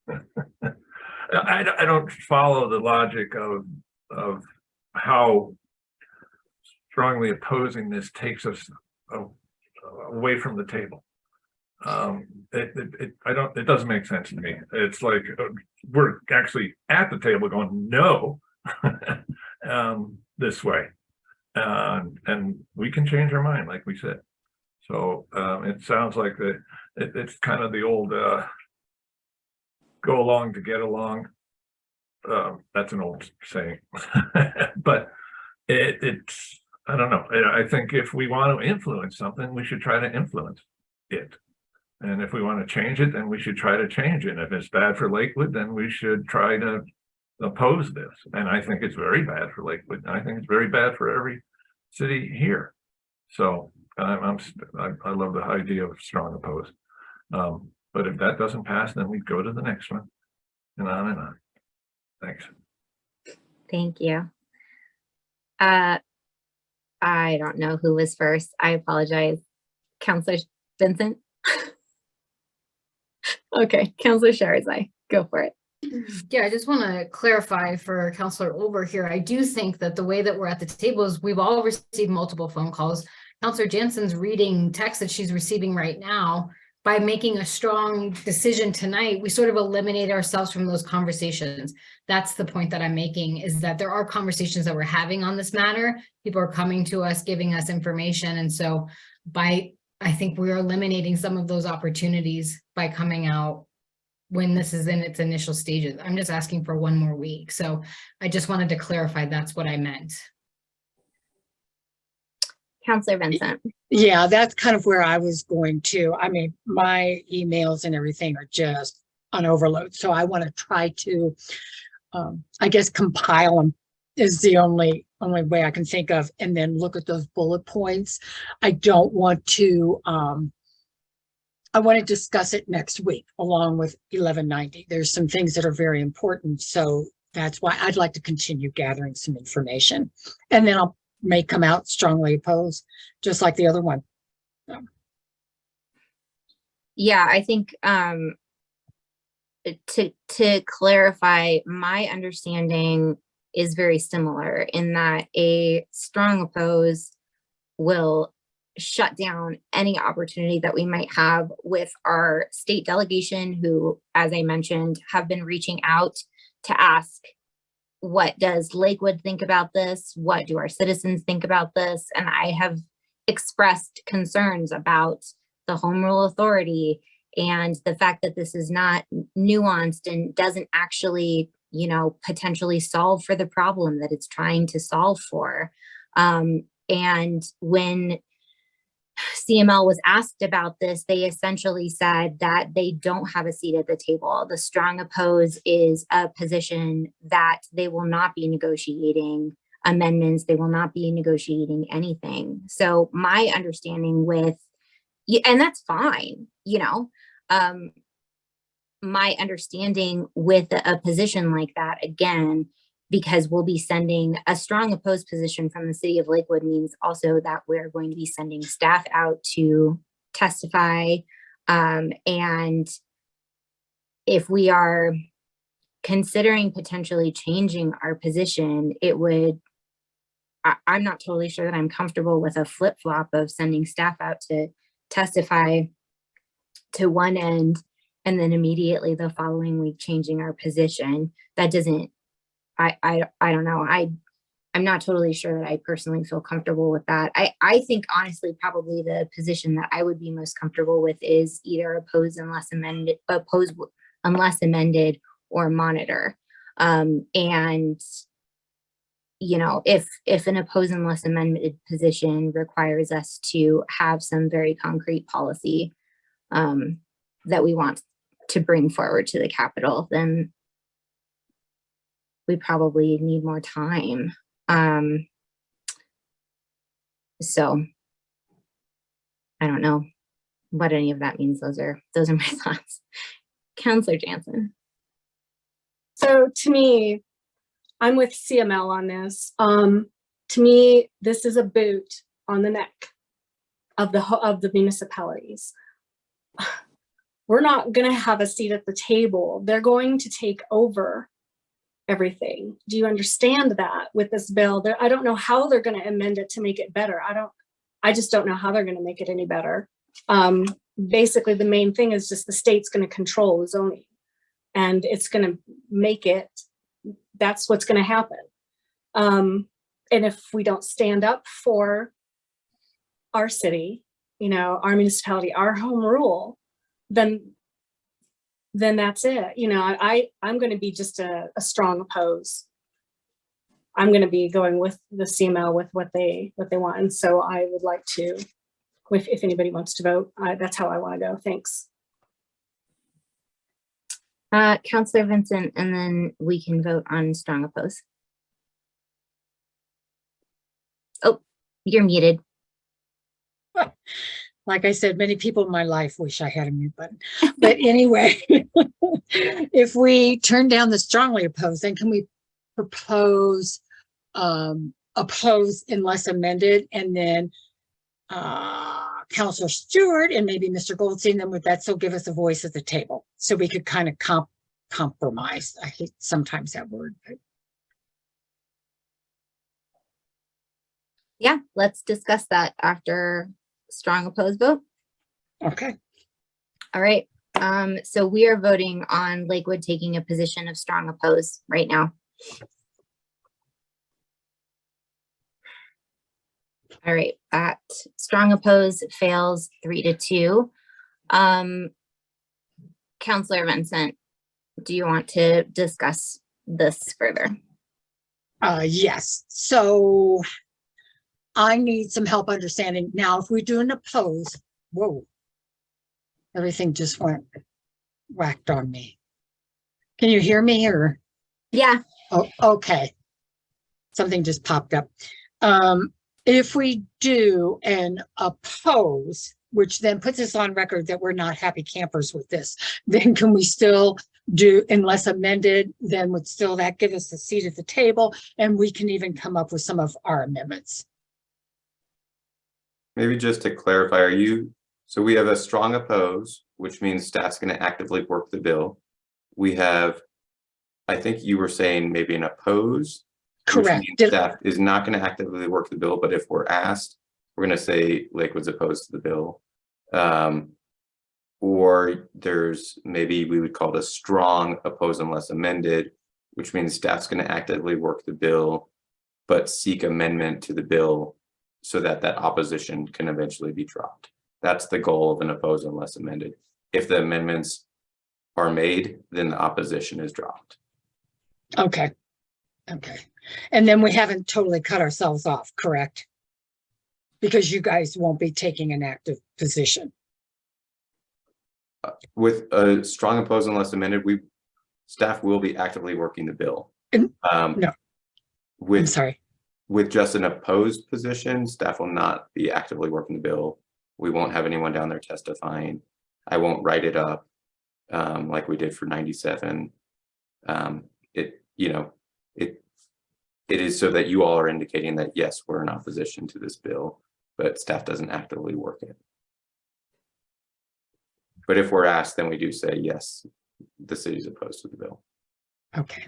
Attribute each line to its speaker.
Speaker 1: I don't follow the logic of how strongly opposing this takes us away from the table. It doesn't make sense to me. It's like we're actually at the table going no this way, and we can change our mind, like we said. So it sounds like it's kind of the old go along to get along. That's an old saying, but it's I don't know. I think if we want to influence something, we should try to influence it. And if we want to change it, then we should try to change it. If it's bad for Lakewood, then we should try to oppose this. And I think it's very bad for Lakewood. And I think it's very bad for every city here. So I love the idea of strong oppose. But if that doesn't pass, then we go to the next one, and on and on. Thanks.
Speaker 2: Thank you. I don't know who was first. I apologize. Councilor Vincent. Okay, Councilor Sharon, go for it.
Speaker 3: Yeah, I just want to clarify for Councilor Olver here. I do think that the way that we're at the table is we've all received multiple phone calls. Councilor Janssen's reading text that she's receiving right now. By making a strong decision tonight, we sort of eliminate ourselves from those conversations. That's the point that I'm making, is that there are conversations that we're having on this matter. People are coming to us, giving us information. And so I think we're eliminating some of those opportunities by coming out when this is in its initial stages. I'm just asking for one more week. So I just wanted to clarify that's what I meant.
Speaker 2: Councilor Vincent.
Speaker 4: Yeah, that's kind of where I was going to. I mean, my emails and everything are just on overload. So I want to try to, I guess, compile them is the only way I can think of, and then look at those bullet points. I don't want to, I want to discuss it next week along with 1190. There's some things that are very important. So that's why I'd like to continue gathering some information, and then I'll may come out strongly opposed, just like the other one.
Speaker 2: Yeah, I think to clarify, my understanding is very similar in that a strong oppose will shut down any opportunity that we might have with our state delegation, who, as I mentioned, have been reaching out to ask, what does Lakewood think about this? What do our citizens think about this? And I have expressed concerns about the home rule authority and the fact that this is not nuanced and doesn't actually, potentially solve for the problem that it's trying to solve for. And when CML was asked about this, they essentially said that they don't have a seat at the table. The strong oppose is a position that they will not be negotiating amendments. They will not be negotiating anything. So my understanding with, and that's fine, my understanding with a position like that, again, because we'll be sending a strong opposed position from the city of Lakewood, means also that we're going to be sending staff out to testify. And if we are considering potentially changing our position, it would, I'm not totally sure that I'm comfortable with a flip-flop of sending staff out to testify to one end and then immediately the following week changing our position. That doesn't, I don't know. I'm not totally sure that I personally feel comfortable with that. I think honestly, probably the position that I would be most comfortable with is either oppose unless amended, or monitor. And if an oppose unless amended position requires us to have some very concrete policy that we want to bring forward to the Capitol, then we probably need more time. So I don't know what any of that means. Those are my thoughts. Councilor Janssen.
Speaker 5: So to me, I'm with CML on this. To me, this is a boot on the neck of the municipalities. we're not going to have a seat at the table. They're going to take over everything. Do you understand that with this bill? I don't know how they're going to amend it to make it better. I just don't know how they're going to make it any better. Basically, the main thing is just the state's going to control the zoning, and it's going to make it, that's what's going to happen. And if we don't stand up for our city, you know, our municipality, our home rule, then that's it. You know, I'm going to be just a strong oppose. I'm going to be going with the CML with what they want. And so I would like to, if anybody wants to vote, that's how I want to go. Thanks.
Speaker 2: Councilor Vincent, and then we can vote on strong oppose. Oh, you're muted.
Speaker 4: Like I said, many people in my life wish I had a mute button. But anyway, if we turn down the strongly opposed, then can we propose oppose unless amended, and then Councilor Stewart and maybe Mr. Goldstein, then would that still give us a voice at the table? So we could kind of compromise. I hate sometimes that word, but
Speaker 2: Yeah, let's discuss that after strong opposed vote.
Speaker 4: okay.
Speaker 2: All right. So we are voting on Lakewood taking a position of strong oppose right now. All right, that strong oppose fails 3-2. Councilor Vincent, do you want to discuss this further?
Speaker 4: Yes. So I need some help understanding. Now, if we do an oppose, whoa, everything just went whacked on me. Can you hear me or?
Speaker 2: Yeah.
Speaker 4: Oh, okay. Something just popped up. If we do an oppose, which then puts us on record that we're not happy campers with this, then can we still do, unless amended, then would still that give us a seat at the table, and we can even come up with some of our amendments?
Speaker 6: Maybe just to clarify, so we have a strong oppose, which means staff's going to actively work the bill. We have, I think you were saying maybe an oppose.
Speaker 4: Correct.
Speaker 6: Staff is not going to actively work the bill, but if we're asked, we're going to say Lakewood's opposed to the bill. Or there's maybe we would call it a strong oppose unless amended, which means staff's going to actively work the bill, but seek amendment to the bill so that that opposition can eventually be dropped. That's the goal of an oppose unless amended. If the amendments are made, then the opposition is dropped.
Speaker 4: Okay. Okay. And then we haven't totally cut ourselves off, correct? Because you guys won't be taking an active position.
Speaker 6: With a strong oppose unless amended, staff will be actively working the bill.
Speaker 4: No. I'm
Speaker 6: With
Speaker 4: sorry.
Speaker 6: With just an opposed position, staff will not be actively working the bill. We won't have anyone down there testifying. I won't write it up like we did for 97. It is so that you all are indicating that yes, we're in opposition to this bill, but staff doesn't actively work it. But if we're asked, then we do say yes, the city's opposed to the bill.
Speaker 4: Okay.